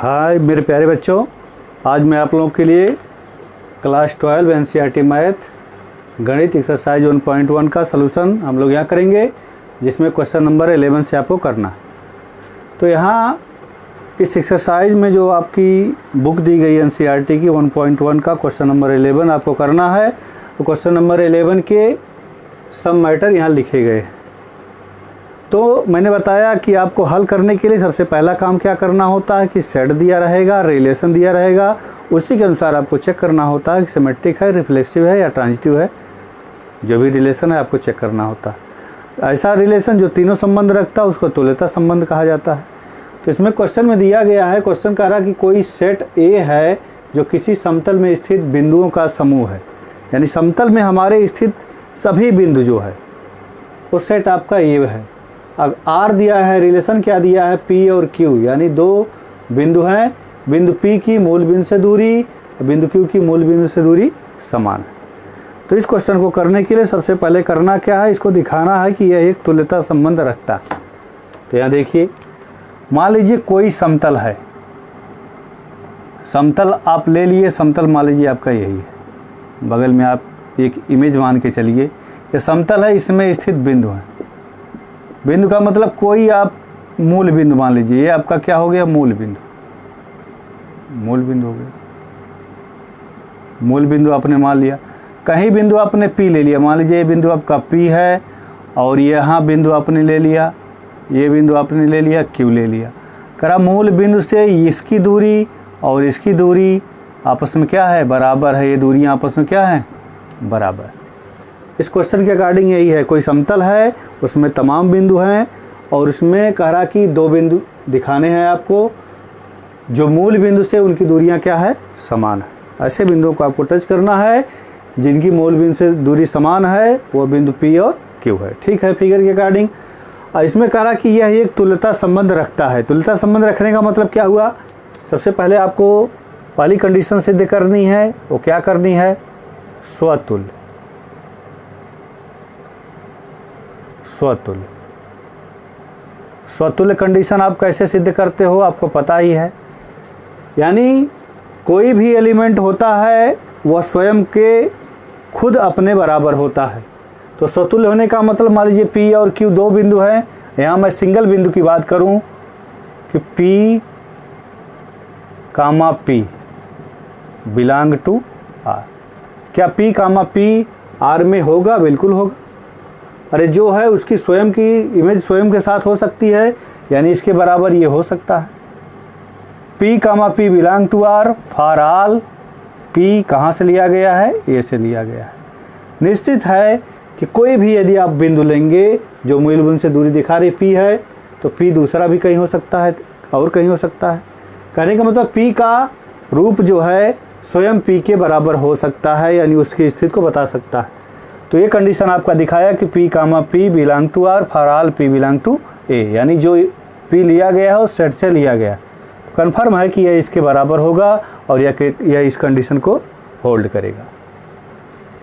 हाय मेरे प्यारे बच्चों, आज मैं आप लोगों के लिए क्लास 12 एनसीईआरटी मैथ गणित एक्सरसाइज 1.1 का सलूशन हम लोग यहाँ करेंगे, जिसमें क्वेश्चन नंबर 11 से आपको करना। तो यहाँ इस एक्सरसाइज में जो आपकी बुक दी गई एनसीईआरटी की 1.1 का क्वेश्चन नंबर 11 आपको करना है। तो क्वेश्चन नंबर 11 के सम मैटर यहाँ लिखे गए हैं। तो मैंने बताया कि आपको हल करने के लिए सबसे पहला काम क्या करना होता है कि सेट दिया रहेगा, रिलेशन दिया रहेगा, उसी के अनुसार आपको चेक करना होता है कि सिमेट्रिक है, रिफ्लेक्सिव है या ट्रांजिटिव है। जो भी रिलेशन है आपको चेक करना होता है। ऐसा रिलेशन जो तीनों संबंध रखता है उसको तुल्यता संबंध कहा जाता है। तो इसमें क्वेश्चन में दिया गया है, क्वेश्चन कह रहा कि कोई सेट ए है जो किसी समतल में स्थित बिंदुओं का समूह है, यानी समतल में हमारे स्थित सभी बिंदु जो है वो सेट आपका ए है। अब आर दिया है, रिलेशन क्या दिया है, पी और क्यू, यानी दो बिंदु हैं, बिंदु पी की मूल बिंदु से दूरी, बिंदु क्यू की मूल बिंदु से दूरी समान है। तो इस क्वेश्चन को करने के लिए सबसे पहले करना क्या है, इसको दिखाना है कि यह एक तुल्यता संबंध रखता है। तो यहाँ देखिए, मान लीजिए कोई समतल है, समतल आप ले लिए, समतल मान लीजिए आपका यही है, बगल में आप एक इमेज मान के चलिए, ये समतल है, इसमें स्थित बिंदु है। बिंदु का मतलब कोई आप मूल बिंदु मान लीजिए, ये आपका क्या हो गया, मूल बिंदु, मूल बिंदु हो गया। मूल बिंदु आपने मान लिया, कहीं बिंदु आपने पी ले लिया, मान लीजिए ये बिंदु आपका पी है और यहाँ बिंदु आपने ले लिया, ये बिंदु आपने ले लिया, क्यू ले लिया। करा मूल बिंदु से इसकी दूरी और इसकी दूरी आपस में क्या है, बराबर है। ये दूरियां आपस में क्या है, बराबर। इस क्वेश्चन के अकॉर्डिंग यही है, कोई समतल है, उसमें तमाम बिंदु हैं और उसमें कह रहा कि दो बिंदु दिखाने हैं आपको, जो मूल बिंदु से उनकी दूरियां क्या है, समान है। ऐसे बिंदुओं को आपको टच करना है जिनकी मूल बिंदु से दूरी समान है, वो बिंदु पी और क्यू है। ठीक है, फिगर के अकॉर्डिंग। इसमें कह रहा कि यह एक तुल्यता संबंध रखता है। तुल्यता संबंध रखने का मतलब क्या हुआ, सबसे पहले आपको पहली कंडीशन सिद्ध करनी है, वो क्या करनी है, स्वतुल्य। स्वतुल्य, स्वतुल्य कंडीशन आप कैसे सिद्ध करते हो आपको पता ही है, यानी कोई भी एलिमेंट होता है वह स्वयं के खुद अपने बराबर होता है। तो स्वतुल्य होने का मतलब, मान लीजिए पी और क्यू दो बिंदु हैं, यहाँ मैं सिंगल बिंदु की बात करूं कि P comma P belong to R. क्या पी कामा पी आर में होगा, बिल्कुल होगा। अरे जो है उसकी स्वयं की इमेज स्वयं के साथ हो सकती है, यानी इसके बराबर ये हो सकता है। P comma P belong to R for all P कहाँ से लिया गया है, ए से लिया गया है। निश्चित है कि कोई भी यदि आप बिंदु लेंगे जो मूल बिंदु से दूरी दिखा रही P है, तो P दूसरा भी कहीं हो सकता है और कहीं हो सकता है। कहने का मतलब P का रूप जो है स्वयं P के बराबर हो सकता है, यानी उसकी स्थिति को बता सकता है। तो ये कंडीशन आपका दिखाया कि P comma P belong to R for all P belong to A, यानी जो P लिया गया है वो सेट से लिया गया। तो कन्फर्म है कि यह इसके बराबर होगा और यह इस कंडीशन को होल्ड करेगा।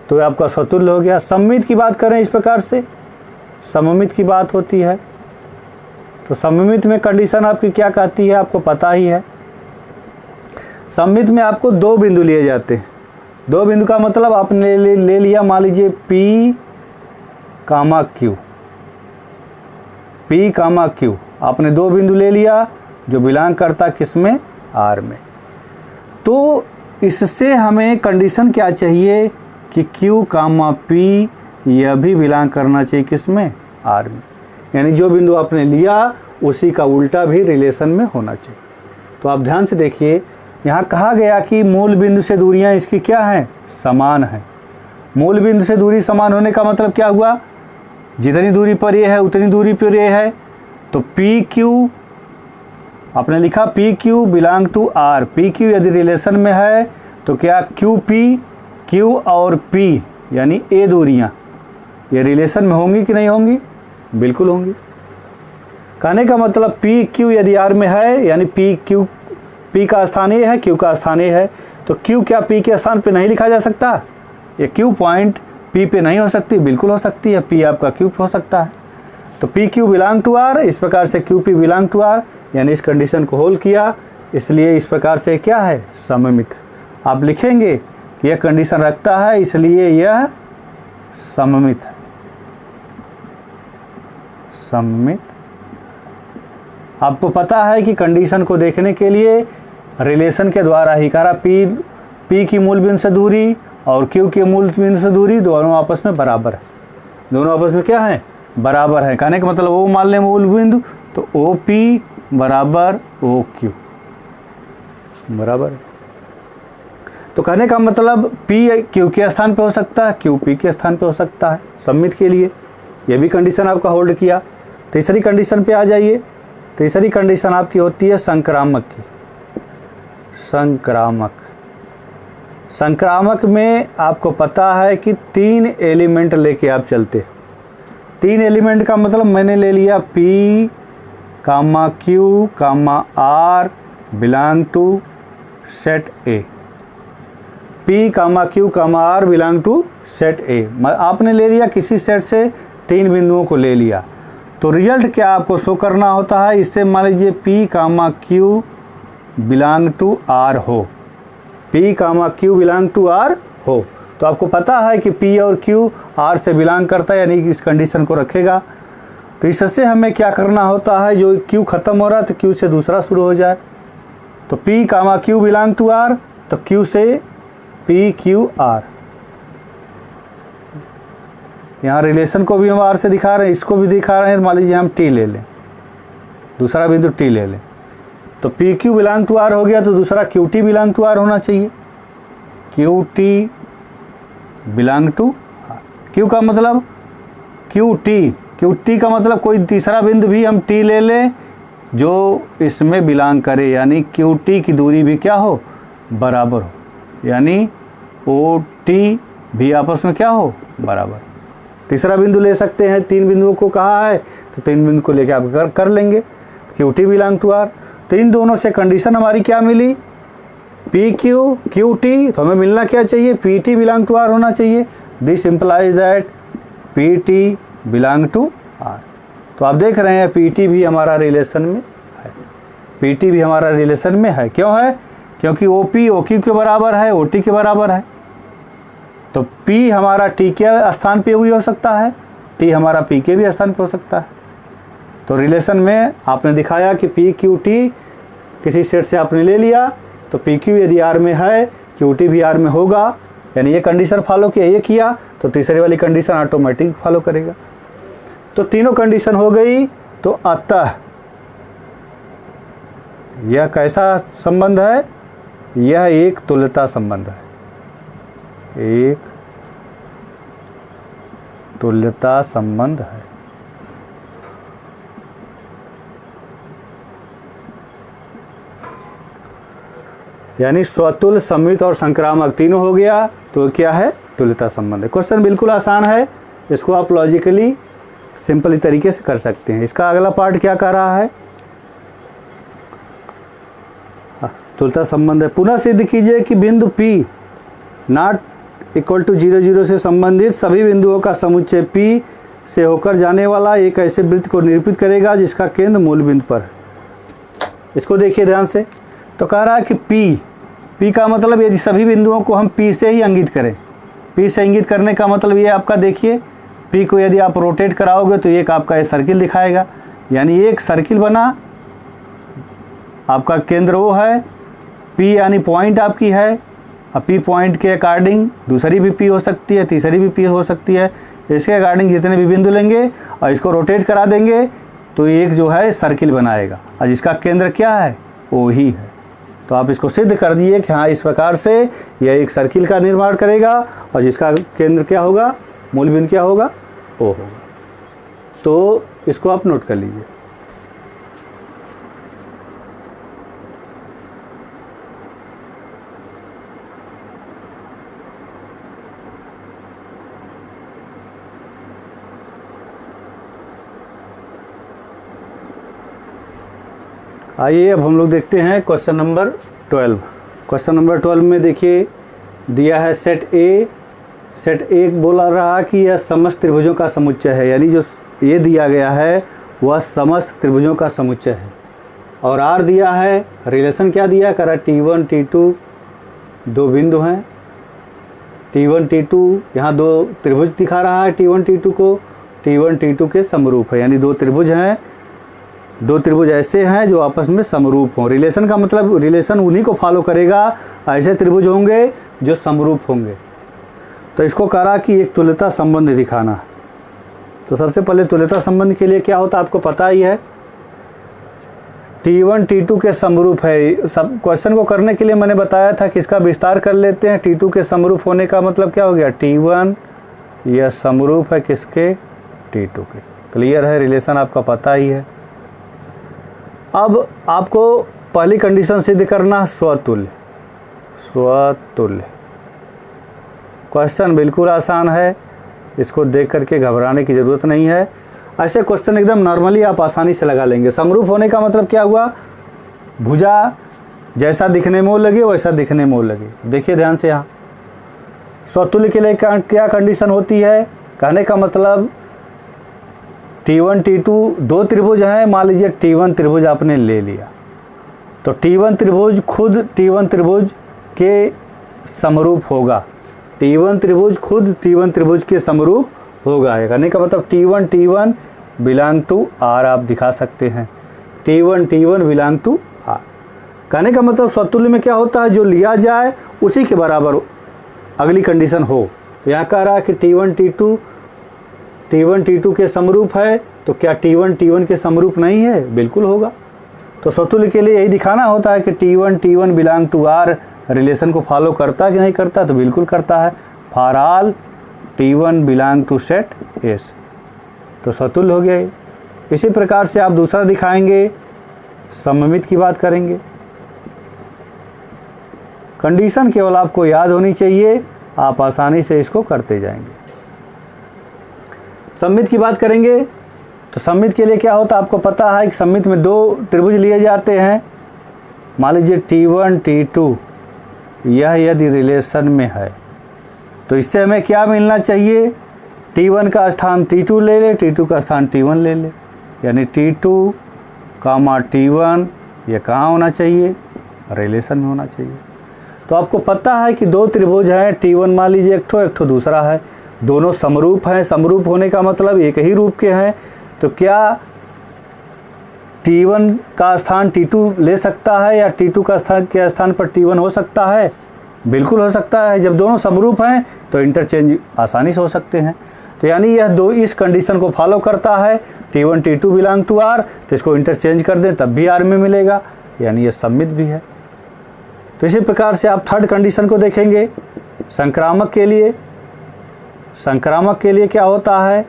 तो ये आपका स्वतुल्य हो गया। सममित की बात करें इस प्रकार से, सममित की बात होती है, तो सममित में कंडीशन आपकी क्या कहती है आपको पता ही है। सममित में आपको दो बिंदु लिए जाते हैं। दो बिंदु का मतलब आपने ले लिया, मान लीजिए P कामा Q, P कामा Q, आपने दो बिंदु ले लिया जो बिलोंग करता किसमें, R में। तो इससे हमें कंडीशन क्या चाहिए कि Q कामा P यह भी बिलोंग करना चाहिए किसमें, R में, यानी जो बिंदु आपने लिया उसी का उल्टा भी रिलेशन में होना चाहिए। तो आप ध्यान से देखिए, यहाँ कहा गया कि मूल बिंदु से दूरियां इसकी क्या हैं, समान है। मूल बिंदु से दूरी समान होने का मतलब क्या हुआ, जितनी दूरी पर ये है उतनी दूरी पर ये है। तो पी क्यू आपने लिखा P Q belong to R. P Q यदि रिलेशन में है तो क्या क्यू पी, क्यू और पी यानी ए दूरियां ये रिलेशन में होंगी कि नहीं होंगी, बिल्कुल होंगी। कहने का मतलब पी क्यू यदि आर में है, यानी पी क्यू, P का स्थान ए है, Q का स्थान ए है, तो Q क्या P के स्थान पे नहीं लिखा जा सकता, ये Q पॉइंट P पे नहीं हो सकती, बिल्कुल हो सकती है। P आपका Q हो सकता है। तो P Q belong to R, इस प्रकार से Q P belong to R, यानी इस कंडीशन को होल्ड किया इसलिए इस प्रकार से क्या है, सममित। आप लिखेंगे कि यह कंडीशन रखता है इसलिए यह सममित है, सममित। आपको पता है कि कंडीशन को देखने के लिए रिलेशन के द्वारा ही कहा, पी की मूल बिंदु से दूरी और क्यू के मूल बिंदु से दूरी दोनों आपस में बराबर है, दोनों आपस में क्या है, बराबर है। कहने का मतलब वो मान लें मूल बिंदु, तो ओ पी बराबर ओ क्यू बराबर है। तो कहने का मतलब पी क्यू के स्थान पे हो सकता है, क्यू पी के स्थान पे हो सकता है, सममित के लिए। ये भी कंडीशन आपका होल्ड किया। तीसरी कंडीशन पे आ जाइए। तीसरी कंडीशन आपकी होती है संक्रामक की। संक्रामक, संक्रामक में आपको पता है कि 3 एलिमेंट लेके आप चलते। 3 एलिमेंट का मतलब मैंने ले लिया P, Q, R belong to set A। P, Q, R belong to set A। आपने ले लिया किसी सेट से 3 बिंदुओं को ले लिया, तो रिजल्ट क्या आपको शो करना होता है। इससे मान लीजिए P, Q belong to R हो, P, Q belong to R हो, तो आपको पता है कि P और Q R से बिलोंग करता है, यानी कि इस कंडीशन को रखेगा। तो इससे हमें क्या करना होता है, जो Q खत्म हो रहा है तो Q से दूसरा शुरू हो जाए। तो P, Q belong to R, तो Q से P, Q, R। यहाँ रिलेशन को भी हम R से दिखा रहे हैं, इसको भी दिखा रहे हैं। मान लीजिए हम T ले लें, दूसरा बिंदु T ले लें, तो P Q belong to R हो गया, तो दूसरा Q T belong to R होना चाहिए। Q T belong to R, Q का मतलब क्यू टी का मतलब कोई तीसरा बिंदु भी हम टी ले लें जो इसमें बिलोंग करे, यानी क्यू टी की दूरी भी क्या हो, बराबर हो, यानी ओ टी भी आपस में क्या हो, बराबर। तीसरा बिंदु ले सकते हैं, 3 बिंदुओं को कहा है तो 3 बिंदु को लेके आप कर लेंगे। Q T belong to R, तो इन दोनों से कंडीशन हमारी क्या मिली, पी क्यू क्यू टी, तो हमें मिलना क्या चाहिए, P T belong to R होना चाहिए। This implies that P T belong to R. तो आप देख रहे हैं पी टी भी हमारा रिलेशन में है, पी टी भी हमारा रिलेशन में है। क्यों है, क्योंकि ओ पी ओ क्यू के बराबर है, ओ टी के बराबर है। तो पी हमारा टी के स्थान पे भी हो सकता है, टी हमारा पी के भी स्थान पे हो सकता है। तो रिलेशन में आपने दिखाया कि पी क्यू टी किसी सेट से आपने ले लिया, तो पी क्यू यदि आर में है, क्यू टी भी आर में होगा, यानी ये कंडीशन फॉलो किया, ये किया तो तीसरी वाली कंडीशन ऑटोमेटिक फॉलो करेगा। तो तीनों कंडीशन हो गई। तो अतः यह कैसा संबंध है, यह एक तुल्यता संबंध है, एक तुल्यता संबंध है। यानी स्वतुल, सममित और संक्रामक तीनों हो गया, तो क्या है, तुल्यता संबंध है। क्वेश्चन बिल्कुल आसान है, इसको आप लॉजिकली सिंपल तरीके से कर सकते हैं। इसका अगला पार्ट क्या कह रहा है, तुल्यता संबंध है। पुनः सिद्ध कीजिए कि बिंदु P नॉट इक्वल टू 0, 0 से संबंधित सभी बिंदुओं का समुच्चय P से होकर जाने वाला एक ऐसे वृत्त को निरूपित करेगा जिसका केंद्र मूल बिंदु पर है। इसको देखिए ध्यान से। तो कह रहा है कि P का मतलब यदि सभी बिंदुओं को हम P से ही इंगित करें, P से इंगित करने का मतलब ये आपका देखिए, P को यदि आप रोटेट कराओगे तो एक आपका ये सर्किल दिखाएगा, यानी एक सर्किल बना, आपका केंद्र वो है, P यानी पॉइंट आपकी है। अब P पॉइंट के अकॉर्डिंग दूसरी भी P हो सकती है, तीसरी भी P हो सकती है। इसके अकॉर्डिंग जितने भी बिंदु लेंगे और इसको रोटेट करा देंगे तो एक जो है सर्किल बनाएगा, और जिसका केंद्र क्या है, वो ही है। तो आप इसको सिद्ध कर दिए कि हाँ इस प्रकार से यह एक सर्किल का निर्माण करेगा और जिसका केंद्र क्या होगा, मूल बिंदु क्या होगा, ओ होगा। तो इसको आप नोट कर लीजिए। आइए अब हम लोग देखते हैं क्वेश्चन नंबर 12। क्वेश्चन नंबर 12 में देखिए दिया है सेट ए। सेट ए बोला रहा कि यह समस्त त्रिभुजों का समुच्चय है, यानी जो ये दिया गया है वह समस्त त्रिभुजों का समुच्चय है। और आर दिया है, रिलेशन क्या दिया है, कह रहा है T1 T2 दो बिंदु हैं, T1 T2 यहाँ दो त्रिभुज दिखा रहा है T1 T2 को, T1 T2 के समरूप है, यानी दो त्रिभुज हैं, दो त्रिभुज ऐसे हैं जो आपस में समरूप हों। रिलेशन का मतलब रिलेशन उन्हीं को फॉलो करेगा, ऐसे त्रिभुज होंगे जो समरूप होंगे। तो इसको कहा कि एक तुल्यता संबंध दिखाना है। तो सबसे पहले तुल्यता संबंध के लिए क्या होता है आपको पता ही है, T1 T2 के समरूप है। सब क्वेश्चन को करने के लिए मैंने बताया था कि इसका विस्तार कर लेते हैं। T2 के समरूप होने का मतलब क्या हो गया, T1 यह समरूप है किसके, T2 के। क्लियर है, रिलेशन आपका पता ही है। अब आपको पहली कंडीशन सिद्ध करना स्वतुल्य। स्वतुल्य क्वेश्चन बिल्कुल आसान है, इसको देख करके घबराने की ज़रूरत नहीं है। ऐसे क्वेश्चन एकदम नॉर्मली आप आसानी से लगा लेंगे। समरूप होने का मतलब क्या हुआ, भुजा जैसा दिखने में वो लगे वैसा दिखने में वो लगे। देखिए ध्यान से, यहाँ स्वतुल्य के लिए क्या कंडीशन होती है, कहने का मतलब T1 T2 दो त्रिभुज हैं, मान लीजिए T1 त्रिभुज आपने ले लिया, तो T1 त्रिभुज खुद T1 त्रिभुज के समरूप होगा। T1 त्रिभुज खुद T1 त्रिभुज के समरूप होगा। कहने का मतलब T1 T1 belong to R आप दिखा सकते हैं, T1 T1 belong to R। कहने का मतलब स्वतुल्य में क्या होता है, जो लिया जाए उसी के बराबर अगली कंडीशन हो। तो यहाँ कह रहा है कि T1 T2 के समरूप है, तो क्या T1 T1 के समरूप नहीं है, बिल्कुल होगा। तो स्वतुल्य के लिए यही दिखाना होता है कि T1 T1 belong to R relation को फॉलो करता कि नहीं करता, तो बिल्कुल करता है। For all T1 belong to set S, तो स्वतुल्य हो गया। इसी प्रकार से आप दूसरा दिखाएंगे, सममित की बात करेंगे। कंडीशन केवल आपको याद होनी चाहिए, आप आसानी से इसको करते जाएंगे। सममित की बात करेंगे तो सममित के लिए क्या होता है आपको पता है कि सममित में दो त्रिभुज लिए जाते हैं। मान लीजिए T1 T2 यह यदि रिलेशन में है तो इससे हमें क्या मिलना चाहिए, T1 का स्थान T2 ले ले, T2 का स्थान T1 ले ले, यानी T2 कामा T1 ये कहाँ होना चाहिए, रिलेशन में होना चाहिए। तो आपको पता है कि दो त्रिभुज हैं, T1 मान लीजिए एक ठो दूसरा है, दोनों समरूप हैं। समरूप होने का मतलब एक ही रूप के हैं। तो क्या T1 का स्थान T2 ले सकता है या T2 का स्थान के स्थान पर T1 हो सकता है, बिल्कुल हो सकता है। जब दोनों समरूप हैं तो इंटरचेंज आसानी से हो सकते हैं। तो यानी यह दो इस कंडीशन को फॉलो करता है, T1 T2 belong to R, तो इसको इंटरचेंज कर दें तब भी R में मिलेगा, यानी यह सममित भी है। तो इसी प्रकार से आप थर्ड कंडीशन को देखेंगे। संक्रामक के लिए, संक्रामक के लिए क्या होता है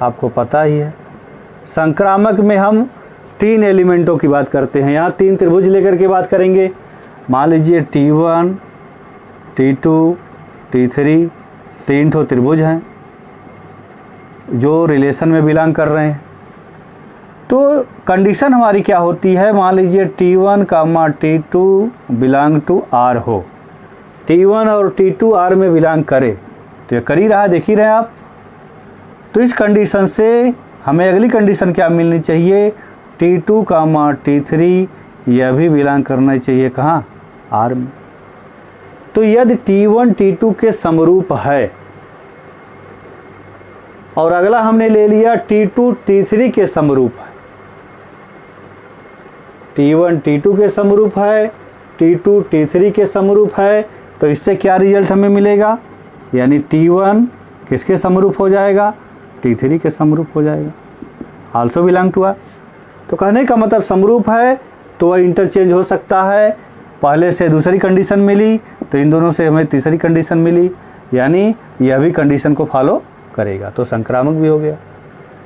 आपको पता ही है। संक्रामक में हम तीन एलिमेंटों की बात करते हैं। यहाँ तीन त्रिभुज लेकर के बात करेंगे। मान लीजिए T1 T2 T3 तीन ठो त्रिभुज हैं जो रिलेशन में बिलोंग कर रहे हैं। तो कंडीशन हमारी क्या होती है, मान लीजिए T1 comma T2 belong to R हो, T1 और T2 R में बिलोंग करे, तो ये कर ही रहा है, देख ही रहे हैं आप। तो इस कंडीशन से हमें अगली कंडीशन क्या मिलनी चाहिए, T2 कामा T3 यह भी बिलोंग करना चाहिए कहाँ, R में। तो यदि T1 T2 के समरूप है और अगला हमने ले लिया T2 T3 के समरूप है, T1 T2 के समरूप है, T2 T3 के समरूप है, तो इससे क्या रिजल्ट हमें मिलेगा, यानी T1 किसके समरूप हो जाएगा, T3 के समरूप हो जाएगा, आल्सो बिलोंग टू R। तो कहने का मतलब समरूप है तो वह इंटरचेंज हो सकता है। पहले से दूसरी कंडीशन मिली तो इन दोनों से हमें तीसरी कंडीशन मिली, यानी यह भी कंडीशन को फॉलो करेगा, तो संक्रामक भी हो गया।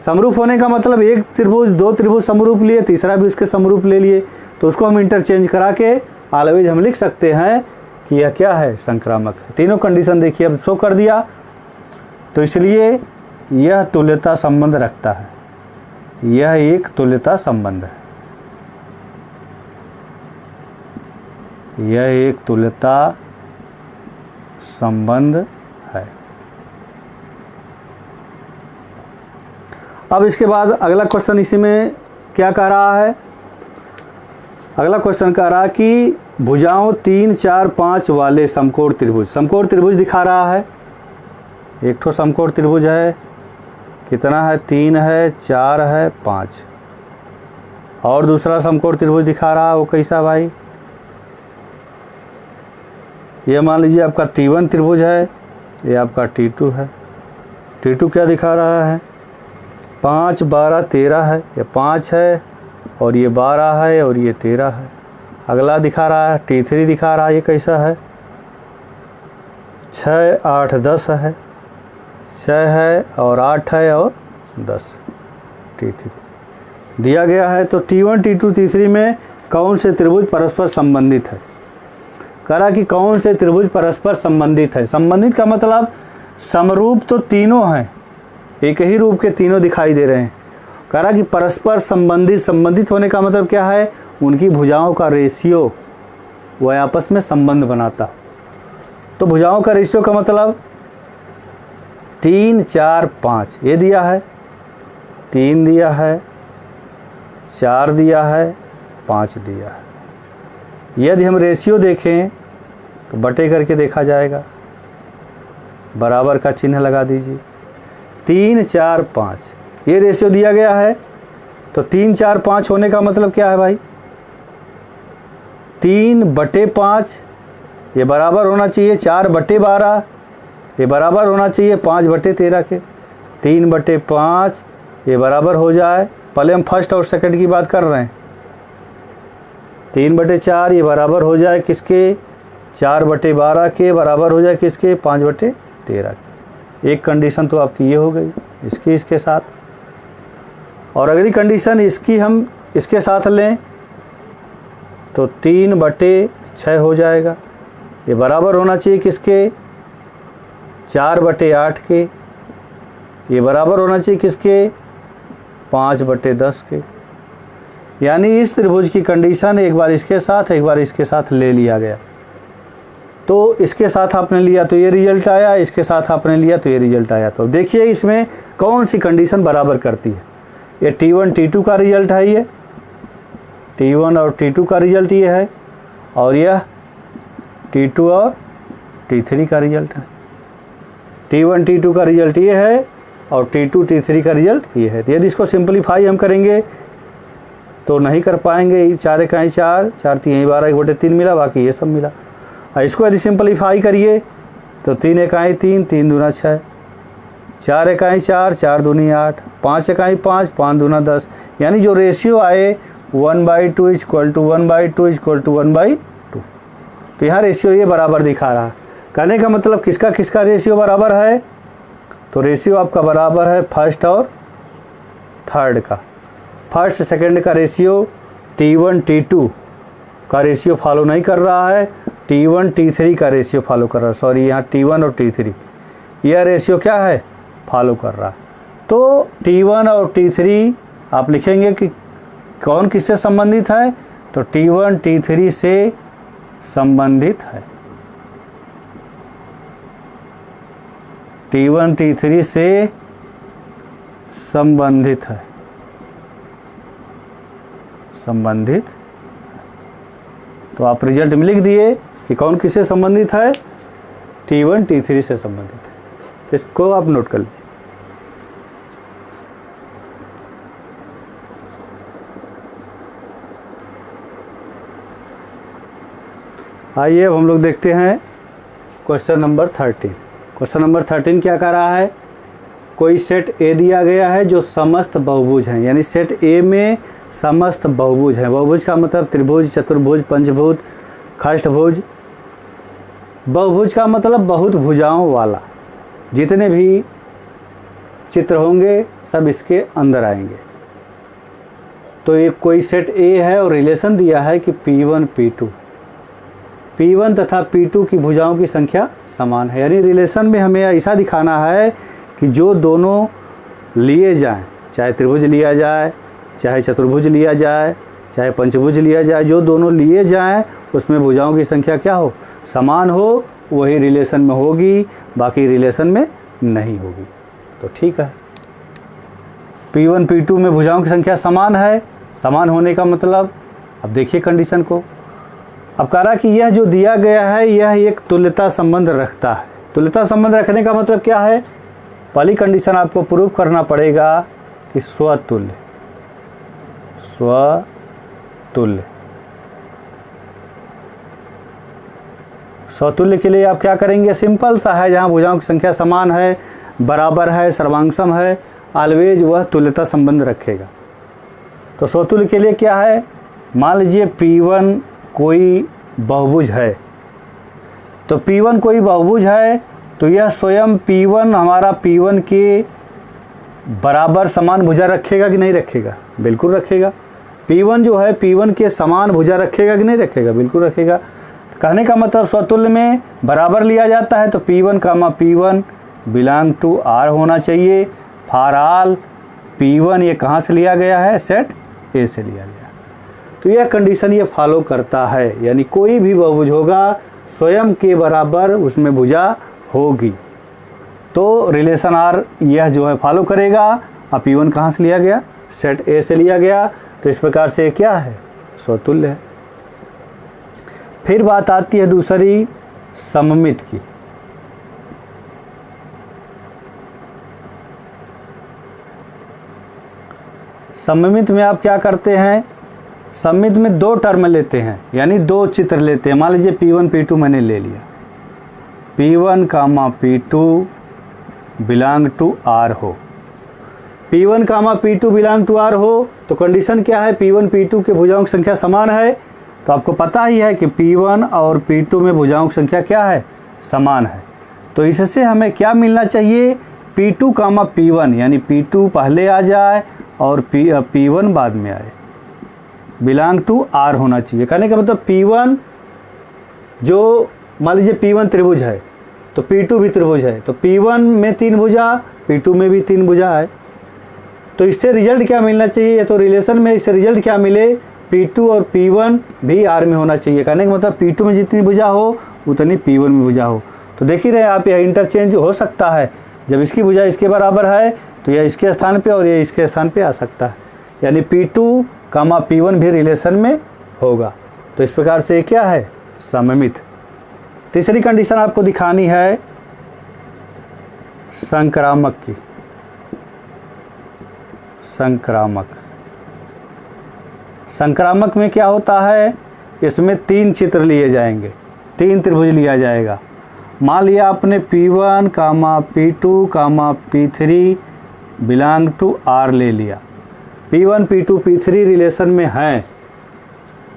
समरूप होने का मतलब एक त्रिभुज दो त्रिभुज समरूप लिए, तीसरा भी उसके समरूप ले लिए, तो उसको हम इंटरचेंज करा के ऑलवेज हम लिख सकते हैं कि यह क्या है, संक्रामक। तीनों कंडीशन देखिए अब शो कर दिया, तो इसलिए यह तुल्यता संबंध रखता है, यह एक तुल्यता संबंध है, यह एक तुल्यता संबंध है। अब इसके बाद अगला क्वेश्चन इसी में क्या कह रहा है, अगला क्वेश्चन कह रहा है कि भुजाओं 3, 4, 5 वाले समकोण त्रिभुज, समकोण त्रिभुज दिखा रहा है। एक ठो समकोण त्रिभुज है, कितना है, 3 है, 4 है, 5। और दूसरा समकोण त्रिभुज दिखा रहा है, वो कैसा भाई, ये मान लीजिए आपका T1 त्रिभुज है, ये आपका T2 है। T2 क्या दिखा रहा है, 5, 12, 13 है, ये 5 है और ये 12 है और ये 13 है। अगला दिखा रहा है T3 दिखा रहा है, ये कैसा है, 6, 8, 10 है, 6 है और 8 है और 10, T3 दिया गया है। तो T1, T2, T3 में कौन से त्रिभुज परस्पर संबंधित है, कह रहा कि कौन से त्रिभुज परस्पर संबंधित है। संबंधित का मतलब समरूप तो तीनों हैं, एक ही रूप के तीनों दिखाई दे रहे हैं। कह रहा कि परस्पर संबंधित, संबंधित होने का मतलब क्या है, उनकी भुजाओं का रेशियो वह आपस में संबंध बनाता। तो भुजाओं का रेशियो का मतलब 3, 4, 5 ये दिया है, 3 दिया है, 4 दिया है, 5 दिया है। यदि हम रेशियो देखें तो बटे करके देखा जाएगा, बराबर का चिन्ह लगा दीजिए। 3, 4, 5 ये रेशियो दिया गया है। तो 3, 4, 5 होने का मतलब क्या है भाई, 3/5 ये बराबर होना चाहिए 4/12, ये बराबर होना चाहिए 5/13 के। 3/5 ये बराबर हो जाए, पहले हम फर्स्ट और सेकंड की बात कर रहे हैं, 3/4 ये बराबर हो जाए किसके, 4/12 के, बराबर हो जाए किसके, 5/13 के। एक कंडीशन तो आपकी ये हो गई इसकी इसके साथ। और अगली कंडीशन इसकी हम इसके साथ लें तो 3/6 हो जाएगा, ये बराबर होना चाहिए किसके, 4/8 के, ये बराबर होना चाहिए किसके, 5/10 के। यानी इस त्रिभुज की कंडीशन एक बार इसके साथ एक बार इसके साथ ले लिया गया। तो इसके साथ आपने लिया तो ये रिजल्ट आया, इसके साथ आपने लिया तो ये रिजल्ट आया। तो देखिए इसमें कौन सी कंडीशन बराबर करती है। ये T1 T2 का रिजल्ट है, ये T1 और T2 का रिजल्ट ये है, और यह T2 और T3 का रिजल्ट है। T1 T2 का रिजल्ट ये है और T2 T3 का रिजल्ट ये है। तो यदि इसको सिंपलीफाई हम करेंगे तो नहीं कर पाएंगे, 4 इकाई 4, 4 3 12, 1/3 मिला, बाकी ये सब मिला। और इसको यदि सिंपलीफाई करिए तो 3 इकाई 3, 3 दूना 6, 4 इकाई 4, 4 दूनी 8, 5 इकाई 5, 5 दूना 10। यानी जो रेशियो आए 1/2 इक्वल टू 1/2 इक्वल टू 1/2। तो यहाँ रेशियो ये बराबर दिखा रहा है। कहने का मतलब किसका किसका रेशियो बराबर है, तो रेशियो आपका बराबर है फर्स्ट और थर्ड का। फर्स्ट सेकंड का रेशियो T1 T2 का रेशियो फॉलो नहीं कर रहा है, T1 T3 का रेशियो फॉलो कर रहा है। सॉरी, यहाँ T1 और T3 यह रेशियो क्या है, फॉलो कर रहा है। तो T1 और T3 आप लिखेंगे कि कौन किससे संबंधित है, तो T1 T3 से संबंधित है, T1 T3 से संबंधित है, संबंधित। तो आप रिजल्ट में लिख दिए कि कौन किससे संबंधित है, T1 T3 से संबंधित है। तो इसको आप नोट कर लीजिए। आइए अब हम लोग देखते हैं क्वेश्चन नंबर 13। क्वेश्चन नंबर 13 क्या कह रहा है, कोई सेट A दिया गया है जो समस्त बहुभुज हैं, यानी सेट A में समस्त बहुभुज हैं। बहुभुज का मतलब त्रिभुज, चतुर्भुज, पंचभुज, खष्टभुज। बहुभुज का मतलब बहुत भुजाओं वाला, जितने भी चित्र होंगे सब इसके अंदर आएंगे। तो ये कोई सेट A है और रिलेशन दिया है कि P1 P2, P1 तथा P2 की भुजाओं की संख्या समान है। यानी रिलेशन में हमें ऐसा दिखाना है कि जो दोनों लिए जाएं, चाहे त्रिभुज लिया जाए, चाहे चतुर्भुज लिया जाए, चाहे पंचभुज लिया जाए, जो दोनों लिए जाएं उसमें भुजाओं की संख्या क्या हो, समान हो, वही रिलेशन में होगी, बाकी रिलेशन में नहीं होगी। तो ठीक है, P1 P2 में भुजाओं की संख्या समान है, समान होने का मतलब, अब देखिए कंडीशन को। अब कह रहा कि यह जो दिया गया है यह एक तुल्यता संबंध रखता है। तुल्यता संबंध रखने का मतलब क्या है? पहली कंडीशन आपको प्रूव करना पड़ेगा कि स्वतुल्य। स्वतुल्य, स्वतुल्य के लिए आप क्या करेंगे? सिंपल सा है, जहाँ भुजाओं की संख्या समान है, बराबर है, सर्वांगसम है, ऑलवेज वह तुल्यता संबंध रखेगा। तो स्वतुल्य के लिए क्या है? मान लीजिए P1 कोई बहुभुज है, तो P1 कोई बहुभुज है तो यह स्वयं P1 हमारा P1 के बराबर समान भुजा रखेगा कि नहीं रखेगा? बिल्कुल रखेगा। P1 जो है P1 के समान भुजा रखेगा कि नहीं रखेगा? बिल्कुल रखेगा। कहने का मतलब स्वतुल्य में बराबर लिया जाता है तो P1 comma P1 belong to R होना चाहिए। फॉर ऑल P1 ये कहाँ से लिया गया है? सेट A से लिया गया। तो यह कंडीशन ये फॉलो करता है, यानी कोई भी बहुभुज होगा स्वयं के बराबर उसमें भुजा होगी, तो रिलेशन R यह जो है फॉलो करेगा। अब P1 कहाँ से लिया गया? सेट A से लिया गया, तो इस प्रकार से क्या है? स्वतुल्य है। फिर बात आती है दूसरी, सममित की। सममित में आप क्या करते हैं? सममित में दो टर्म लेते हैं, यानी दो चित्र लेते हैं। मान लीजिए P1 P2 मैंने ले लिया, P1 comma P2 belong to R हो। P1 comma P2 belong to R हो तो कंडीशन क्या है? P1 P2 के भुजाओं की संख्या समान है, तो आपको पता ही है कि P1 और P2 में भुजाओं की संख्या क्या है? समान है। तो इससे हमें क्या मिलना चाहिए? P2 कामा P1, यानी P2 पहले आ जाए और P1 बाद में आए, बिलोंग टू R होना चाहिए। कहने का मतलब P1 जो मान लीजिए P1 त्रिभुज है तो P2 भी त्रिभुज है, तो P1 में 3 भुजा, P2 में भी 3 भुजा है। तो इससे रिजल्ट क्या मिलना चाहिए? तो रिलेशन में इससे रिजल्ट क्या मिले? P2 और P1 भी R में होना चाहिए। कहने का मतलब P2 में जितनी भुजा हो उतनी P1 में भुजा हो। तो देख ही रहे आप, यह इंटरचेंज हो सकता है। जब इसकी भुजा इसके बराबर है तो यह इसके स्थान पे और यह इसके स्थान पे आ सकता है, यानी P2 कामा P1 भी रिलेशन में होगा। तो इस प्रकार से क्या है? सममित। तीसरी कंडीशन आपको दिखानी है संक्रामक की। संक्रामक, संक्रामक में क्या होता है? इसमें 3 चित्र लिए जाएंगे, 3 त्रिभुज लिया जाएगा। मान लिया आपने P1 comma P2 comma P3 belong to R ले लिया। P1 P2 P3 रिलेशन में हैं,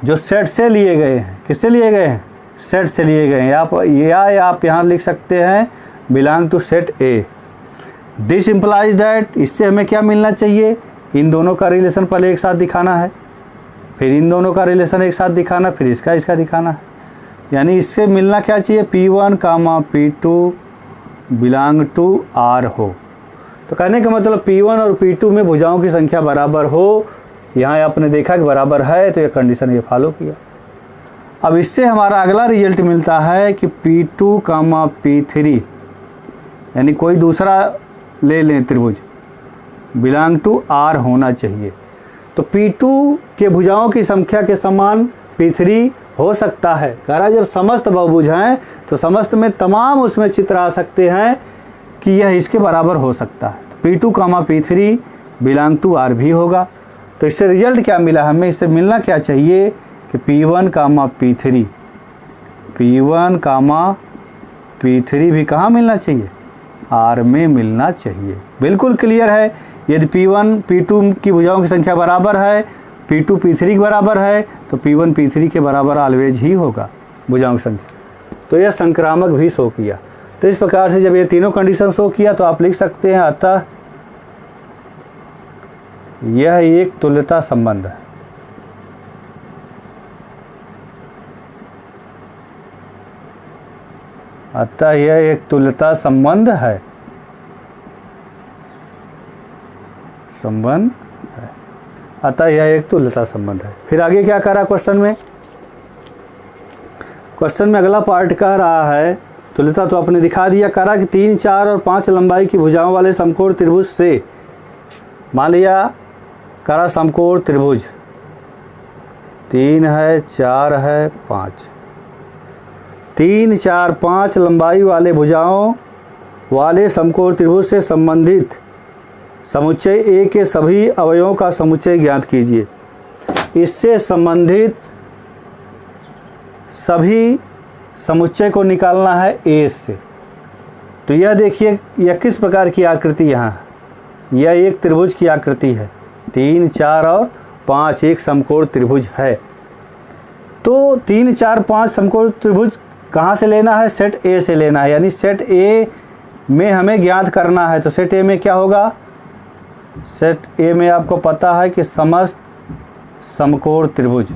जो सेट से लिए गए हैं। किससे लिए गए हैं? सेट से लिए गए हैं। आप यहाँ लिख सकते हैं belong to set A। This implies that, इससे हमें क्या मिलना चाहिए? इन दोनों का रिलेशन पहले एक साथ दिखाना है, फिर इन दोनों का रिलेशन एक साथ दिखाना, फिर इसका दिखाना है। यानी इससे मिलना क्या चाहिए? P1 comma P2 belong to R हो। तो कहने का मतलब P1 और P2 में भुजाओं की संख्या बराबर हो। यहाँ आपने देखा कि बराबर है, तो यह कंडीशन ये फॉलो किया। अब इससे हमारा अगला रिजल्ट मिलता है कि P2 कामा P3, यानी कोई दूसरा ले लें त्रिभुज, बिलोंग टू R होना चाहिए। तो P2 के भुजाओं की संख्या के समान P3 हो सकता है। कह रहा जब समस्त बहुभुज हैं तो समस्त में तमाम उसमें चित्र आ सकते हैं कि यह इसके बराबर हो सकता है। तो P2 comma P3 belong to R भी होगा। तो इससे रिजल्ट क्या मिला? हमें इससे मिलना क्या चाहिए कि P1 कामा P3, P1 कामा P3 भी कहाँ मिलना चाहिए? R में मिलना चाहिए। बिल्कुल क्लियर है। यदि P1 P2 की भुजाओं की संख्या बराबर है, P2 P3 के बराबर है, तो P1 P3 के बराबर ऑलवेज ही होगा भुजाओं की संख्या। तो यह संक्रामक भी शो किया। तो इस प्रकार से जब ये तीनों कंडीशन शो किया तो आप लिख सकते हैं अतः यह एक तुल्यता संबंध है। अतः यह एक तुल्यता संबंध है। संबंध है, अतः यह एक तुल्यता संबंध है। फिर आगे क्या कह रहा क्वेश्चन में? क्वेश्चन में अगला पार्ट कह रहा है, तुल्यता तो आपने दिखा दिया। कह रहा कि 3, 4 और 5 लंबाई की भुजाओं वाले समकोण त्रिभुज से, मान लिया कह रहा समकोण त्रिभुज 3 है, 4 है, 5। 3, 4, 5 लंबाई वाले भुजाओं वाले समकोण त्रिभुज से संबंधित समुच्चय ए के सभी अवयवों का समुच्चय ज्ञात कीजिए। इससे संबंधित सभी समुच्चय को निकालना है ए से। तो यह देखिए यह किस प्रकार की आकृति यहाँ है। यह एक त्रिभुज की आकृति है। 3, 4 और 5 एक समकोण त्रिभुज है। तो 3, 4, 5 समकोण त्रिभुज कहाँ से लेना है? सेट ए से लेना है। यानी सेट ए में हमें ज्ञात करना है। तो सेट ए में क्या होगा? सेट ए में आपको पता है कि समस्त समकोण त्रिभुज,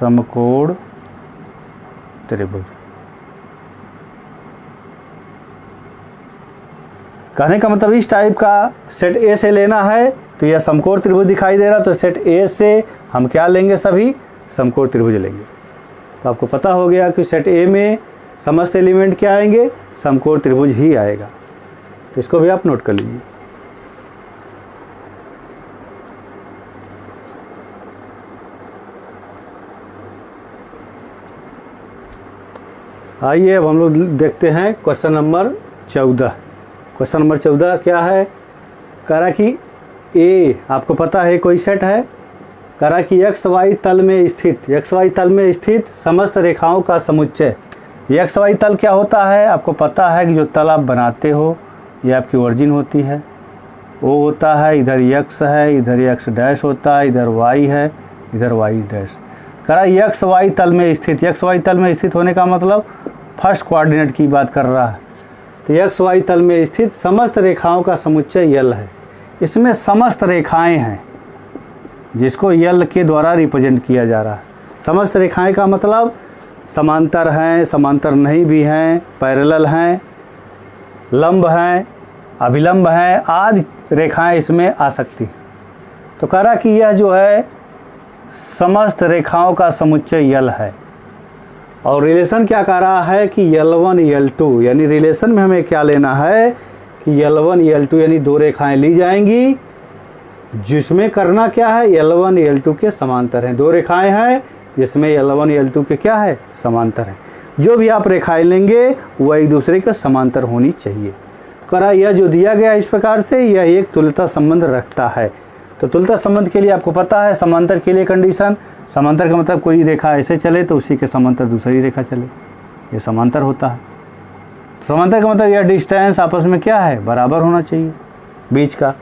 समकोण त्रिभुज। कहने का मतलब इस टाइप का सेट ए से लेना है। तो यह समकोण त्रिभुज दिखाई दे रहा, तो सेट ए से हम क्या लेंगे? सभी समकोण त्रिभुज लेंगे। तो आपको पता हो गया कि सेट ए में समस्त एलिमेंट क्या आएंगे? समकोण त्रिभुज ही आएगा। तो इसको भी आप नोट कर लीजिए। आइए अब हम लोग देखते हैं क्वेश्चन नंबर 14। क्वेश्चन नंबर 14 क्या है? कह रहा कि ए आपको पता है कोई सेट है। कह रहा कि एक्स वाई तल में स्थित समस्त रेखाओं का समुच्चय। एक्स वाई तल क्या होता है? आपको पता है कि जो तल आप बनाते हो ये आपकी ओरिजिन होती है। वो होता है, इधर एक्स है, इधर एक्स डैश होता है, इधर वाई है, इधर वाई डैश। कह रहा एक्स वाई तल में स्थित। एक्स वाई तल में स्थित होने का मतलब फर्स्ट कोऑर्डिनेट की बात कर रहा है। तो एक्स वाई तल में स्थित समस्त रेखाओं का समुच्चय यल है। इसमें समस्त रेखाएं हैं जिसको यल के द्वारा रिप्रेजेंट किया जा रहा है। समस्त रेखाएं का मतलब समांतर हैं, समांतर नहीं भी हैं, पैरेलल हैं, लंब हैं, अभिलंब हैं, आदि रेखाएं इसमें आ सकती हैं। तो कह रहा कि यह जो है समस्त रेखाओं का समुच्चय यल है। और रिलेशन क्या कह रहा है कि L1 L2, यानी रिलेशन में हमें क्या लेना है कि L1 L2 यानी दो रेखाएं ली जाएंगी जिसमें करना क्या है? L1 L2 के समांतर हैं। दो रेखाएं हैं जिसमें L1 L2 के क्या है? समांतर हैं। जो भी आप रेखाएं लेंगे वह एक दूसरे के समांतर होनी चाहिए। करा यह जो दिया गया इस प्रकार से यह एक तुल्यता संबंध रखता है। तो तुल्यता संबंध के लिए आपको पता है समांतर के लिए कंडीशन, समांतर का मतलब कोई रेखा ऐसे चले तो उसी के समांतर दूसरी रेखा चले, ये समांतर होता है। समांतर का मतलब यह डिस्टेंस आपस में क्या है? बराबर होना चाहिए बीच का।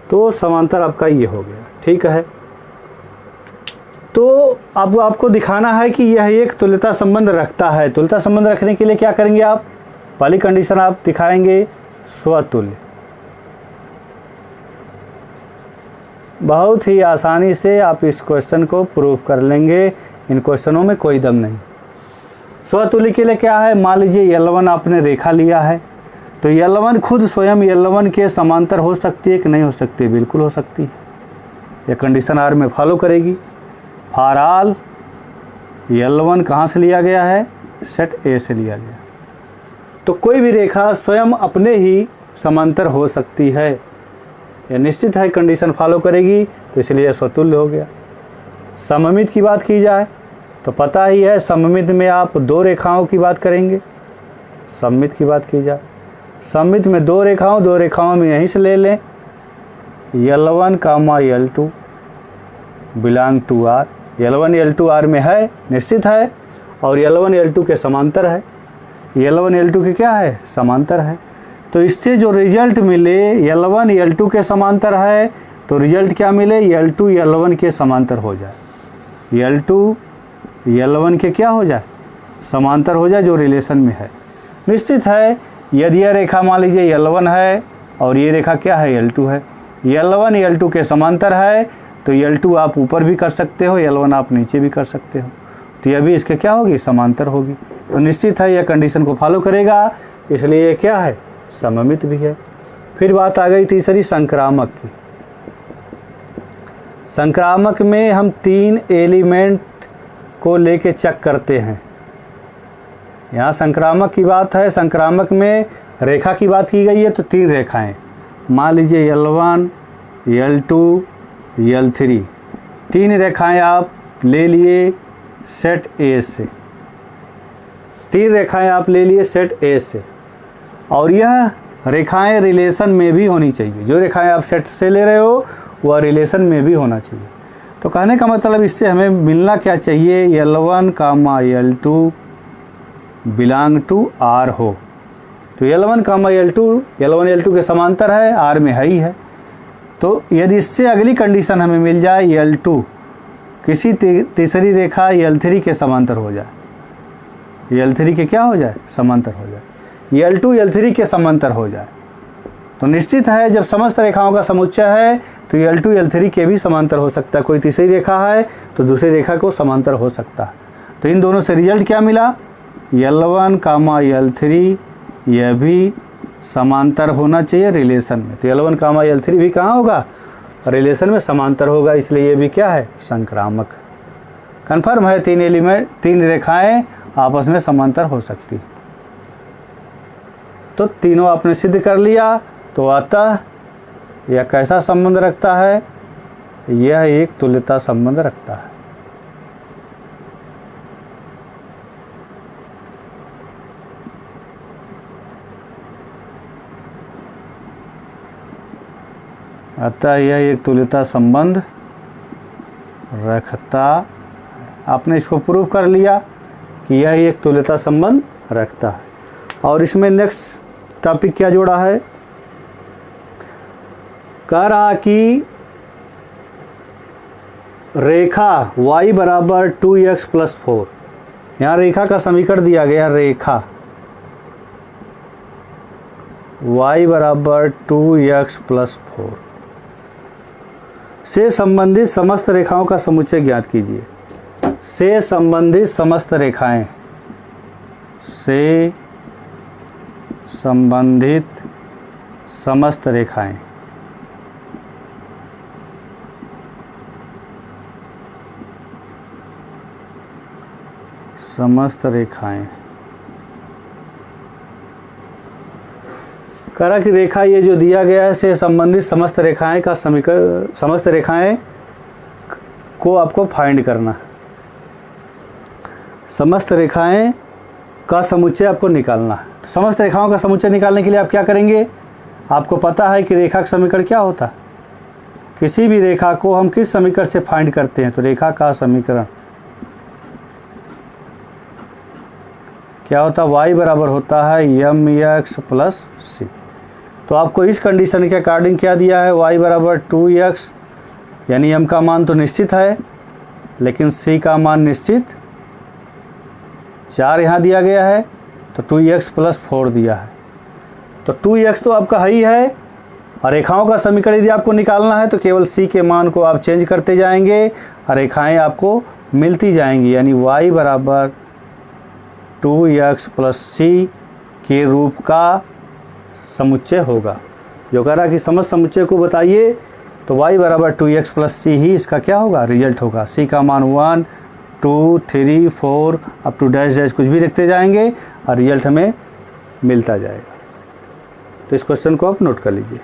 तो समांतर आपका ये हो गया, ठीक है। तो अब आपको दिखाना है कि यह एक तुल्यता संबंध रखता है। तुल्यता संबंध रखने के लिए क्या करेंगे आप? पहली कंडीशन आप दिखाएंगे स्वतुल्य। बहुत ही आसानी से आप इस क्वेश्चन को प्रूव कर लेंगे। इन क्वेश्चनों में कोई दम नहीं। स्वतुल्य के लिए क्या है? मान लीजिए L1 आपने रेखा लिया है, तो L1 खुद स्वयं L1 के समांतर हो सकती है कि नहीं हो सकती? बिल्कुल हो सकती है। यह कंडीशन आर में फॉलो करेगी। फॉर ऑल L1 कहाँ से लिया गया है? सेट ए से लिया गया। तो कोई भी रेखा स्वयं अपने ही समांतर हो सकती है, यह निश्चित है, कंडीशन फॉलो करेगी, तो इसलिए स्वतुल्य हो गया। सममित की बात की जाए तो पता ही है, सममित में आप दो रेखाओं की बात करेंगे। सममित की बात की जाए, सममित में दो रेखाओं में यहीं से ले लें L1, L2 belong to R। L1 L2 R में है, निश्चित है, और L1 L2 के समांतर है। L1 L2 के क्या है? समांतर है। तो इससे जो रिजल्ट मिले L1 L2 के समांतर है, तो रिजल्ट क्या मिले? L2 L1 के समांतर हो जाए। L2 L1 के क्या हो जाए? समांतर हो जाए, जो रिलेशन में है। निश्चित है, यदि यह रेखा मान लीजिए L1 है और ये रेखा क्या है? L2 है। L1 L2 के समांतर है, तो L2 आप ऊपर भी कर सकते हो, L1 आप नीचे भी कर सकते हो। तो यह भी इसके क्या होगी? समांतर होगी। तो निश्चित है यह कंडीशन को फॉलो करेगा, इसलिए ये क्या है? सममित भी है। फिर बात आ गई तीसरी, संक्रामक की। संक्रामक में हम तीन एलिमेंट को लेके चेक करते हैं। यहाँ संक्रामक की बात है। संक्रामक में रेखा की बात की गई है, तो तीन रेखाएं मान लीजिए L1 L2 L3, 3 रेखाएं आप ले लिए सेट ए से, 3 रेखाएं आप ले लिए सेट ए से, और यह रेखाएं रिलेशन में भी होनी चाहिए। जो रेखाएं आप सेट से ले रहे हो वह रिलेशन में भी होना चाहिए। तो कहने का मतलब इससे हमें मिलना क्या चाहिए, L1 comma L2 belong to R हो। तो L1 कामा L1 L2 के समांतर है, R में है ही है। तो यदि इससे अगली कंडीशन हमें मिल जाए L2 किसी तीसरी रेखा L3 के समांतर हो जाए, L3 के क्या हो जाए, समांतर हो जाए, L2 L3 के समांतर हो जाए, तो निश्चित है जब समस्त रेखाओं का समुच्चय है तो L2 L3 के भी समांतर हो सकता है। कोई तीसरी रेखा है तो दूसरी रेखा को समांतर हो सकता है। तो इन दोनों से रिजल्ट क्या मिला, L1 कामा L3 यह भी समांतर होना चाहिए रिलेशन में। तो L1 कामा L3 भी कहाँ होगा, रिलेशन में समांतर होगा, इसलिए ये भी क्या है, संक्रामक। कन्फर्म है 3 रेखाएं आपस में समांतर हो सकती। तो तीनों आपने सिद्ध कर लिया। तो अतः यह कैसा संबंध रखता है, यह एक तुल्यता संबंध रखता है। अतः यह एक तुल्यता संबंध रखता, आपने इसको प्रूव कर लिया कि यह एक तुल्यता संबंध रखता है। और इसमें नेक्स्ट टॉपिक क्या जोड़ा है, कह रहा कि रेखा y बराबर 2x + 4, यहाँ रेखा का समीकरण दिया गया, रेखा y बराबर 2x + 4 से संबंधित समस्त रेखाओं का समुच्चय ज्ञात कीजिए। से संबंधित समस्त रेखाएं, से संबंधित समस्त रेखाएं, समस्त रेखाएं, करा कि रेखा ये जो दिया गया है से संबंधित समस्त रेखाएं का समीकरण, समस्त रेखाएं को आपको फाइंड करना है। समस्त रेखाएं का समुच्चय आपको निकालना है। तो समस्त रेखाओं का समुच्चय निकालने के लिए आप क्या करेंगे, आपको पता है कि रेखा का समीकरण क्या होता है। किसी भी रेखा को हम किस समीकरण से फाइंड करते हैं, तो रेखा का समीकरण क्या होता है, y बराबर होता है mx + c। तो आपको इस कंडीशन के अकॉर्डिंग क्या दिया है, y बराबर 2x, यानी m का मान तो निश्चित है लेकिन c का मान निश्चित 4 यहाँ दिया गया है, तो 2x + 4 दिया है। तो 2x तो आपका है ही है, और रेखाओं का समीकरण यदि आपको निकालना है तो केवल c के मान को आप चेंज करते जाएंगे और रेखाएं आपको मिलती जाएंगी, यानी y बराबर 2x + c के रूप का समुच्चय होगा। जो कह रहा कि समस्त समुच्चय को बताइए, तो y बराबर 2x + c ही इसका क्या होगा, रिजल्ट होगा। c का मान 1 2 3 4 अप टू डैश डैश कुछ भी लिखते जाएंगे और रिजल्ट हमें मिलता जाएगा। तो इस क्वेश्चन को आप नोट कर लीजिए।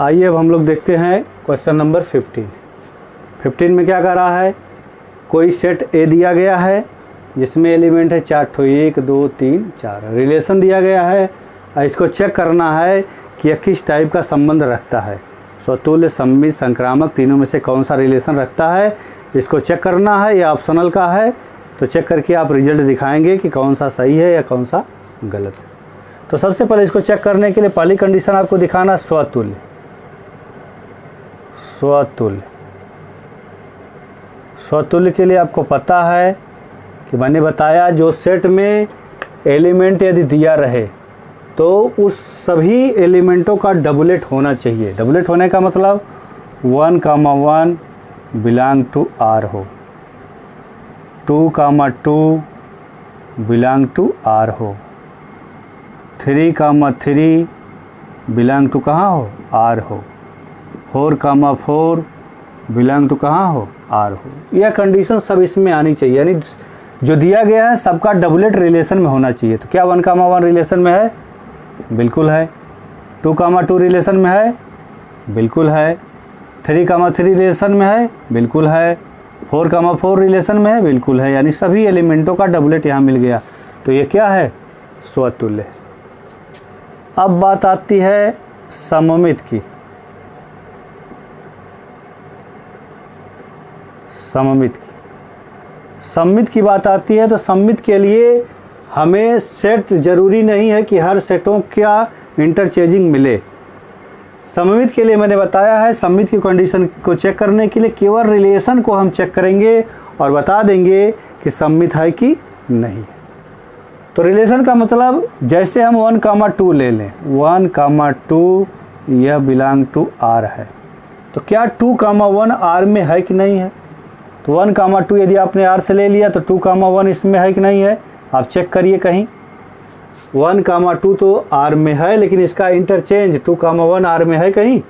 आइए अब हम लोग देखते हैं क्वेश्चन नंबर 15 में क्या कर रहा है, कोई सेट ए दिया गया है जिसमें एलिमेंट है 4 ठो, 1 2 3 4, रिलेशन दिया गया है और इसको चेक करना है कि यह किस टाइप का संबंध रखता है। स्वतुल्य, सममित, संक्रामक, तीनों में से कौन सा रिलेशन रखता है, इसको चेक करना है। ये ऑप्शनल का है, तो चेक करके आप रिजल्ट दिखाएंगे कि कौन सा सही है या कौन सा गलत है। तो सबसे पहले इसको चेक करने के लिए पहली कंडीशन आपको दिखाना स्वतुल्य। स्वतुल्य के लिए आपको पता है कि मैंने बताया जो सेट में एलिमेंट यदि दिया रहे तो उस सभी एलिमेंटों का डबलेट होना चाहिए। डबलेट होने का मतलब 1,1 बिलोंग टू R हो, 2,2 बिलोंग टू R हो, 3,3 बिलोंग टू कहाँ हो, R हो, 4,4 बिलोंग टू कहाँ हो, R हो। यह कंडीशन सब इसमें आनी चाहिए, यानी जो दिया गया है सबका डबलेट रिलेशन में होना चाहिए। तो क्या 1,1 रिलेशन में है? बिल्कुल है। 2,2 रिलेशन में है? बिल्कुल है। 3,3 रिलेशन में है? बिल्कुल है। 4,4 रिलेशन में है? बिल्कुल है। यानी सभी एलिमेंटों का डबलेट यहाँ मिल गया। तो ये क्या है? स्वतुल्य। अब बात आती है सममित की। सममित की बात आती है तो सममित के लिए हमें सेट जरूरी नहीं है कि हर सेटों का इंटरचेंजिंग मिले। सममित के लिए मैंने बताया है, सममित की कंडीशन को चेक करने के लिए केवल रिलेशन को हम चेक करेंगे और बता देंगे कि सममित है कि नहीं। तो रिलेशन का मतलब जैसे हम 1,2 ले लें, 1,2 यह बिलोंग टू R है, तो क्या 2,1 R में है कि नहीं है? तो 1,2 यदि आपने R से ले लिया तो 2,1 इसमें है कि नहीं है? आप चेक करिए कहीं। 1,2 तो R में है, लेकिन इसका इंटरचेंज 2,1 R में है कहीं?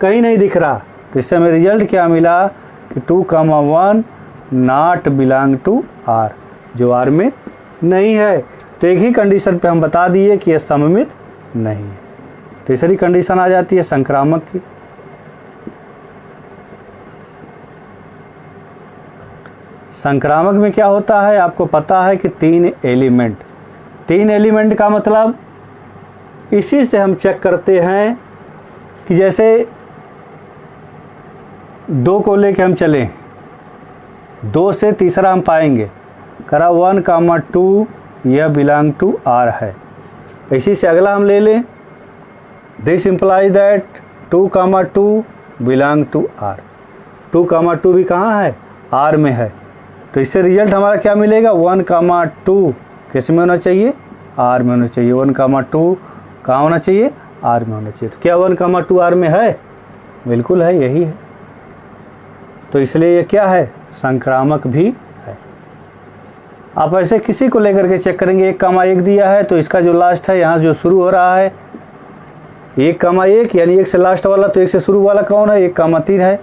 कहीं नहीं दिख रहा। तो इससे हमें रिजल्ट क्या मिला कि 2,1 नॉट बिलोंग टू R, जो R में नहीं है। तो एक ही कंडीशन पे हम बता दिए कि यह सममित नहीं है। तीसरी कंडीशन आ जाती है संक्रामक की। संक्रामक में क्या होता है? आपको पता है कि 3 एलिमेंट का मतलब इसी से हम चेक करते हैं कि जैसे 2 को लेके हम चलें, 2 से तीसरा हम पाएंगे करा 1,2 यह बिलोंग टू R है। इसी से अगला हम ले लें, this implies that 2,2 belong to R। 2,2 भी कहाँ है? R में है। तो इससे रिजल्ट हमारा क्या मिलेगा? 1,2 किस में होना चाहिए? R में होना चाहिए। 1,2 कहाँ होना चाहिए? R में होना चाहिए। तो क्या 1,2 R में है? बिल्कुल है, यही है। तो इसलिए ये क्या है? संक्रामक भी है। आप ऐसे किसी को लेकर के चेक करेंगे, 1,1 दिया है तो इसका जो लास्ट है यहाँ जो शुरू हो रहा है 1,1 यानी 1 से लास्ट वाला, तो 1 से शुरू वाला कौन है? 1,3 है।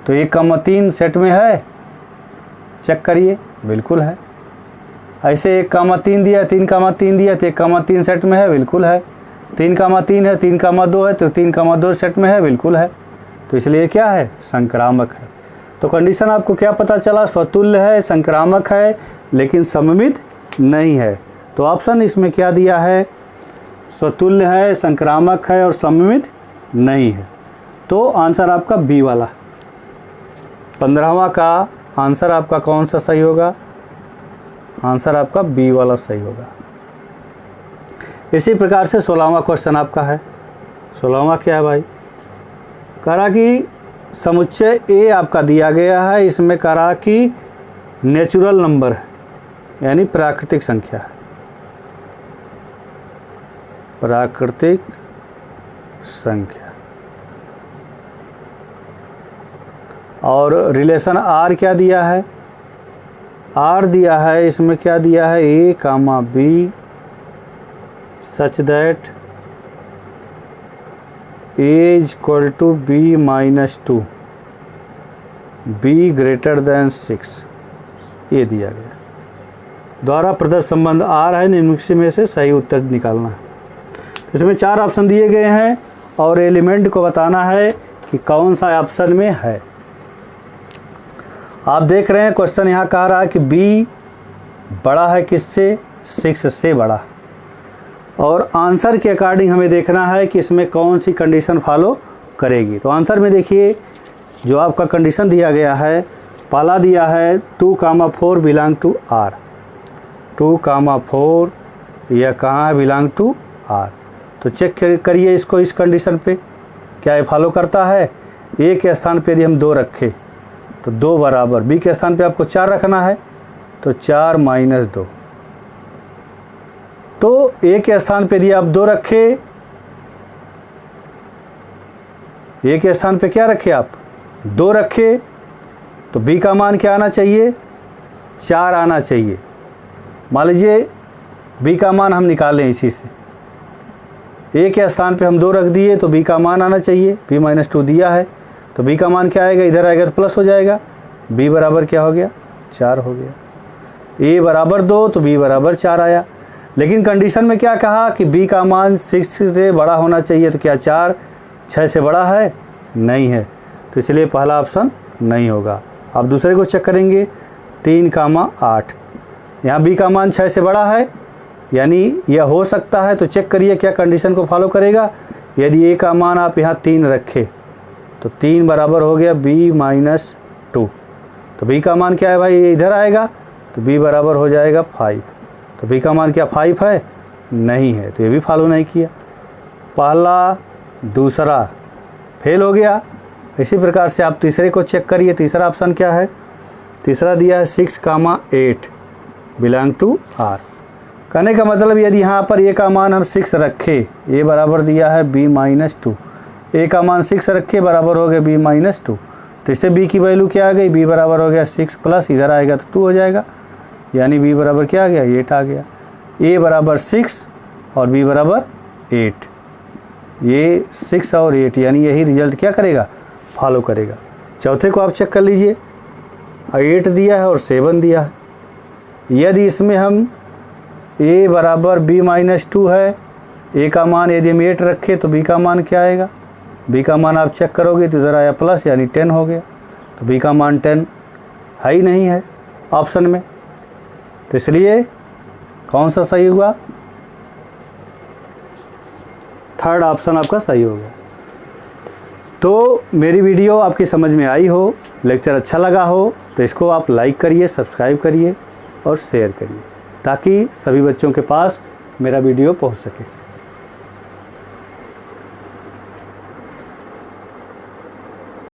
तो 1,3 सेट में है, चेक करिए, बिल्कुल है। ऐसे 1,3 दिया, 3,3 दिया तो 1,3 सेट में है, बिल्कुल है। 3,3 है, 3,2 है तो 3,2 सेट में है, बिल्कुल है। तो इसलिए क्या है? संक्रामक है। तो कंडीशन आपको क्या पता चला? स्वतुल्य है, संक्रामक है, लेकिन सममित नहीं है। तो ऑप्शन इसमें क्या दिया है? स्वतुल्य है, संक्रामक है और सममित नहीं है। तो आंसर आपका बी वाला, 15वां का आंसर आपका कौन सा सही होगा? आंसर आपका बी वाला सही होगा। इसी प्रकार से 16वां क्वेश्चन आपका है। 16वां क्या है भाई? करा कि समुच्चय ए आपका दिया गया है, इसमें करा कि नेचुरल नंबर है, यानी प्राकृतिक संख्या है। प्राकृतिक संख्या और रिलेशन R क्या दिया है? R दिया है, इसमें क्या दिया है? A, B such that A is equal to B minus 2, B greater than 6, ये दिया गया। द्वारा प्रदत्त संबंध R है, निम्नलिखित में से सही उत्तर निकालना है। इसमें 4 ऑप्शन दिए गए हैं और एलिमेंट को बताना है कि कौन सा ऑप्शन में है। आप देख रहे हैं क्वेश्चन यहाँ कह रहा है कि B बड़ा है किससे? 6 से बड़ा। और आंसर के अकॉर्डिंग हमें देखना है कि इसमें कौन सी कंडीशन फॉलो करेगी। तो आंसर में देखिए जो आपका कंडीशन दिया गया है, पहला दिया है 2,4 बिलोंग टू R। 2,4 यह कहाँ है? Belong to R। तो चेक करिए इसको, इस कंडीशन पे क्या ये फॉलो करता है? A के स्थान पे यदि हम 2 रखें तो 2 बराबर, B के स्थान पे आपको 4 रखना है तो 4 माइनस 2। तो A के स्थान पे यदि आप 2 रखें, A के स्थान पे क्या रखे आप? 2 रखे, तो B का मान क्या आना चाहिए? 4 आना चाहिए। मान लीजिए B का मान हम निकालें इसी से, A के स्थान पे हम 2 रख दिए तो B का मान आना चाहिए, B माइनस 2 दिया है तो B का मान क्या आएगा? इधर आएगा तो प्लस हो जाएगा, B बराबर क्या हो गया? 4 हो गया। ए बराबर 2 तो बी बराबर 4 आया। लेकिन कंडीशन में क्या कहा कि बी का मान 6 से बड़ा होना चाहिए, तो क्या 4 6 से बड़ा है? नहीं है, तो इसलिए पहला ऑप्शन नहीं होगा। अब दूसरे को चेक करेंगे, 3,8। यहाँ बी का मान 6 से बड़ा है, यानी यह हो सकता है, तो चेक करिए क्या कंडीशन को फॉलो करेगा। यदि ए का मान आप यहाँ 3 रखें तो 3 बराबर हो गया b-2, तो b का मान क्या है भाई, ये इधर आएगा, तो b बराबर हो जाएगा 5। तो b का मान क्या 5 है? नहीं है, तो ये भी फॉलो नहीं किया। पहला दूसरा फेल हो गया। इसी प्रकार से आप तीसरे को चेक करिए। तीसरा ऑप्शन क्या है? तीसरा दिया है 6,8 बिलोंग टू R। कहने का मतलब यदि यहाँ पर ए का मान हम 6 रखें, ए बराबर दिया है b-2, ए का मान 6 रखे बराबर हो गया b-2, तो इससे b की वैल्यू क्या आ गई? b बराबर हो गया 6 प्लस इधर आएगा तो 2 हो जाएगा, यानी b बराबर क्या आ गया? 8 आ गया। a बराबर 6 और b बराबर 8, ये 6 और 8, यानी यही रिजल्ट क्या करेगा? फॉलो करेगा। चौथे को आप चेक कर लीजिए, 8 दिया है और 7 दिया है। यदि इसमें हम a बराबर b-2 है, a का मान यदि हम 8 रखें तो b का मान क्या आएगा? b का मान आप चेक करोगे तो इधर आया प्लस, यानी 10 हो गया, तो b का मान 10 है ही नहीं है ऑप्शन में, तो इसलिए कौन सा सही हुआ? थर्ड ऑप्शन आपका सही हो गया। तो मेरी वीडियो आपकी समझ में आई हो, लेक्चर अच्छा लगा हो तो इसको आप लाइक करिए, सब्सक्राइब करिए और शेयर करिए, ताकि सभी बच्चों के पास मेरा वीडियो पहुंच सके।